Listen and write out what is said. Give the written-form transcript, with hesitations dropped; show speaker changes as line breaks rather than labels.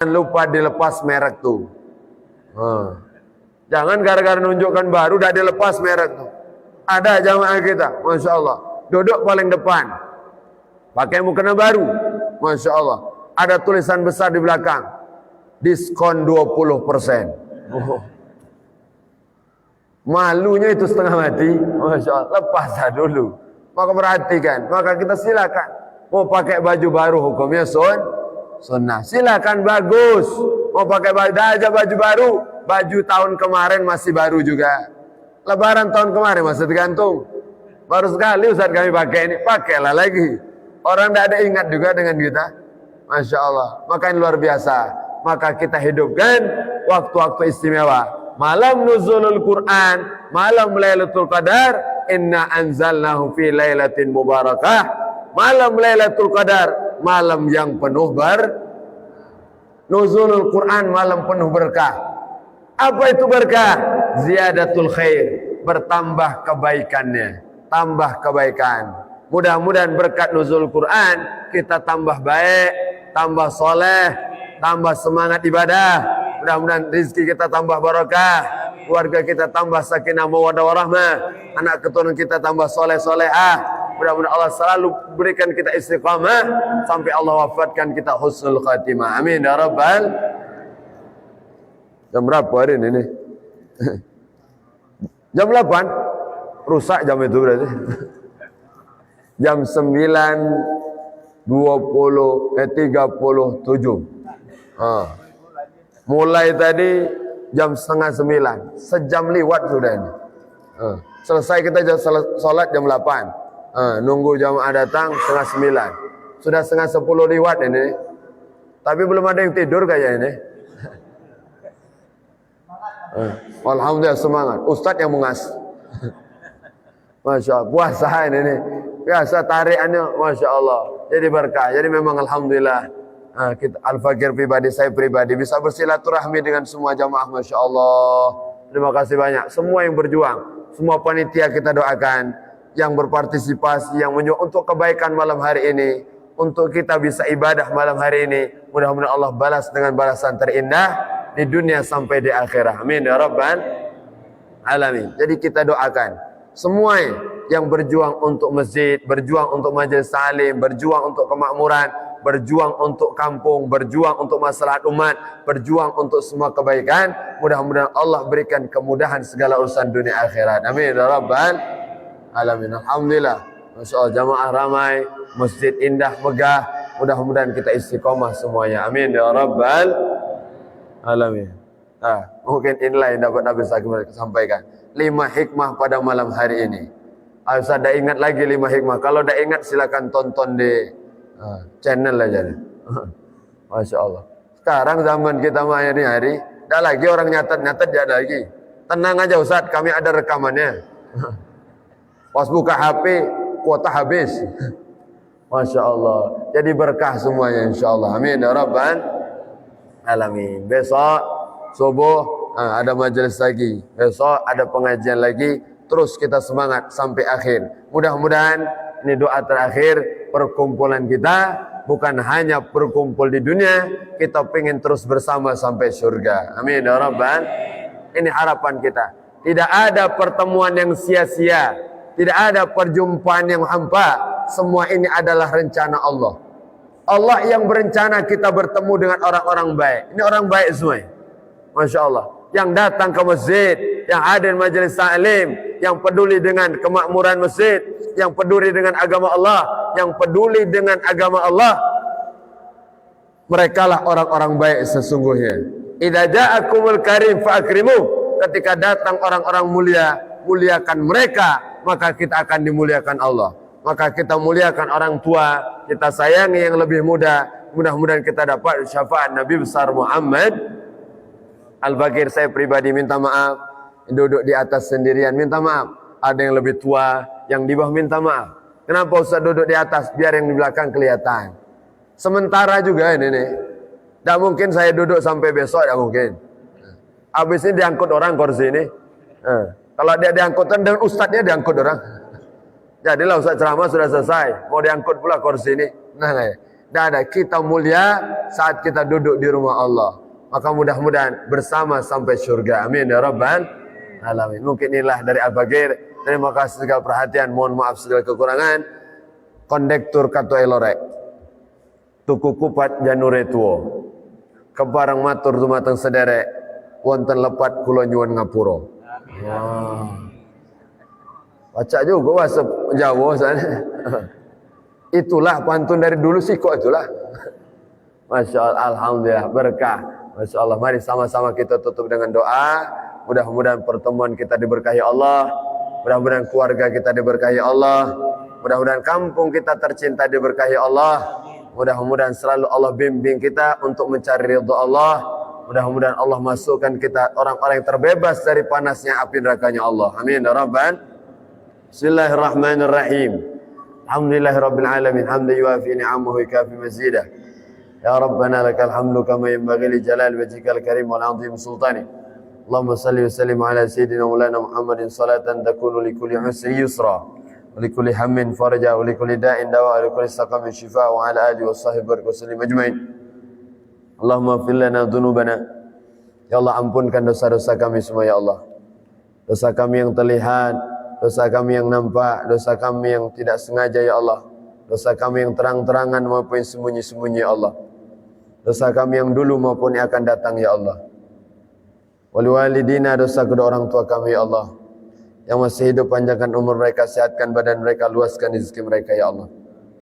Jangan lupa dilepas merek tuh. Jangan gara-gara nunjukkan baru udah dilepas merek tuh. Ada jamaah kita, Masya Allah, duduk paling depan, pakai mukena baru, Masya Allah. Ada tulisan besar di belakang, diskon 20%. Malunya itu setengah mati, Masya Allah. Lepas dulu. Maka perhatikan, maka kita silakan. Mau pakai baju baru hukumnya sunnah. Silakan, bagus. Mau pakai baju aja baju baru. Baju tahun kemarin masih baru juga. Lebaran tahun kemarin masih tergantung. Baru sekali Ustaz kami pakai ini, pakailah lagi. Orang tidak ada ingat juga dengan kita. Masya Allah. Maka ini luar biasa. Maka kita hidupkan waktu-waktu istimewa. Malam nuzulul Quran, malam Lailatul Qadar, inna anzalnahu fi lailatin mubarakah. Malam Lailatul Qadar, malam yang penuh nuzulul Quran, malam penuh berkah. Apa itu berkah? Ziyadatul khair, bertambah kebaikannya, tambah kebaikan. Mudah-mudahan berkat nuzul Quran kita tambah baik, tambah soleh, tambah semangat ibadah. Mudah-mudahan rezeki kita tambah barakah, keluarga kita tambah sakinah mawaddah warahmah, anak keturunan kita tambah soleh-solehah. Mudah-mudahan Allah selalu berikan kita istiqamah sampai Allah wafatkan kita husnul khatimah. Amin ya rabbal. Jam berapa hari ini? Jam 8? Rusak jam itu berarti. Jam 9:37. Mulai tadi jam 8:30. Sejam lewat sudah ini. Selesai kita sholat jam 8. Nunggu jamaah datang 8:30. Sudah 9:30 lewat ini. Tapi belum ada yang tidur kayaknya ini. Alhamdulillah semangat. Ustadz yang mengas. Masya Allah. Puasa ini. Biasa tarikannya Masya Allah. Jadi berkah. Jadi memang Alhamdulillah. Kita Al-Fakir pribadi, saya pribadi bisa bersilaturahmi dengan semua jamaah. Masya Allah. Terima kasih banyak. Semua yang berjuang. Semua panitia kita doakan. Yang berpartisipasi. Yang menyuruh untuk kebaikan malam hari ini. Untuk kita bisa ibadah malam hari ini. Mudah-mudahan Allah balas dengan balasan terindah. Di dunia sampai di akhirat. Amin ya rabbal alamin. Jadi kita doakan semua yang berjuang untuk masjid, berjuang untuk majelis salim, berjuang untuk kemakmuran, berjuang untuk kampung, berjuang untuk masalah umat, berjuang untuk semua kebaikan. Mudah-mudahan Allah berikan kemudahan segala urusan dunia akhirat. Amin ya rabbal alamin. Alhamdulillah. Masya Allah, jamaah ramai, masjid indah, megah. Mudah-mudahan kita istiqomah semuanya. Amin ya rabbal alamin. Mungkin inilah yang dapat Nabi sampaikan. 5 hikmah pada malam hari ini. Saya dah ingat lagi 5 hikmah. Kalau dah ingat silakan tonton di channel aja. Masya Allah. Sekarang zaman kita main hari, dah lagi orang nyatet dia ada lagi. Tenang aja Ustaz, kami ada rekamannya. Pas buka HP, kuota habis. Masya Allah. Jadi berkah semuanya insya Allah. Amin ya rabbal alamin. Besok subuh ada majelis lagi. Besok ada pengajian lagi. Terus kita semangat sampai akhir. Mudah-mudahan ini doa terakhir perkumpulan kita. Bukan hanya berkumpul di dunia. Kita pengen terus bersama sampai surga. Amin ya rabbal. Ini harapan kita. Tidak ada pertemuan yang sia-sia. Tidak ada perjumpaan yang hampa. Semua ini adalah rencana Allah. Allah yang berencana kita bertemu dengan orang-orang baik. Ini orang baik semua. Masya Allah. Yang datang ke masjid, yang hadir majelis ta'lim, yang peduli dengan kemakmuran masjid, yang peduli dengan agama Allah, yang peduli dengan agama Allah. Mereka lah orang-orang baik sesungguhnya. Idza ja'akumul karim fa'akrimu. Ketika datang orang-orang mulia, muliakan mereka, maka kita akan dimuliakan Allah. Maka kita muliakan orang tua, kita sayangi yang lebih muda. Mudah-mudahan kita dapat syafaat Nabi besar Muhammad. Al-Fakir saya pribadi minta maaf, duduk di atas sendirian minta maaf. Ada yang lebih tua, yang di bawah minta maaf. Kenapa Ustaz duduk di atas? Biar yang di belakang kelihatan. Sementara juga ini nih. Tidak mungkin saya duduk sampai besok, tidak mungkin. Habis ini diangkut orang kursi ini. Kalau dia diangkutkan dengan ustadznya diangkut orang. Jadilah Ustaz ceramah sudah selesai, mau diangkut pula kursi ini. Nah, Dan ada kita mulia saat kita duduk di rumah Allah. Maka mudah-mudahan bersama sampai surga. Amin ya rabbal alamin. Mungkin inilah dari Al-Fakir. Terima kasih segala perhatian. Mohon maaf segala kekurangan. Kondektur Kato Elorek. Tuku kupat janure tuo. Kebarang matur dumateng sederek. Wonten lepat kula nyuwun ngapura. Baca juga bahasa Jawa sana. Itulah pantun dari dulu sih kok itulah. Masya Allah, alhamdulillah berkah. Masya Allah, mari sama-sama kita tutup dengan doa. Mudah-mudahan pertemuan kita diberkahi Allah. Mudah-mudahan keluarga kita diberkahi Allah. Mudah-mudahan kampung kita tercinta diberkahi Allah. Mudah-mudahan selalu Allah bimbing kita untuk mencari ridha Allah. Mudah-mudahan Allah masukkan kita orang-orang yang terbebas dari panasnya api nerakanya Allah. Amin ya rabbal. Bismillahirrahmanirrahim. Alhamdulillahirabbil alamin. Hamdan yuafi ni'amahu wa yukafi mazidah. Ya Rabbana lakal hamdu kama yanbaghi li jalali wajhikal karim wal 'azim sultani. Allahumma salli wa sallim ala sayyidina maulana Muhammadin salatan takunu li kulli usri yusra wa li kulli hammin farja wa li kulli da'in dawa wa li kulli saqamin shifa wa ala alihi wa sahbihi wa sallim ajmain. Allahumma ighfir lana dhunubana. Ya Allah, ampunkan dosa-dosa kami semua ya Allah. Dosa kami yang terlihat, dosa kami yang nampak, dosa kami yang tidak sengaja ya Allah. Dosa kami yang terang-terangan maupun sembunyi-sembunyi ya Allah. Dosa kami yang dulu maupun yang akan datang ya Allah. Wal walidina, dosa kedua orang tua kami ya Allah. Yang masih hidup panjangkan umur mereka, sehatkan badan mereka, luaskan rezeki mereka ya Allah.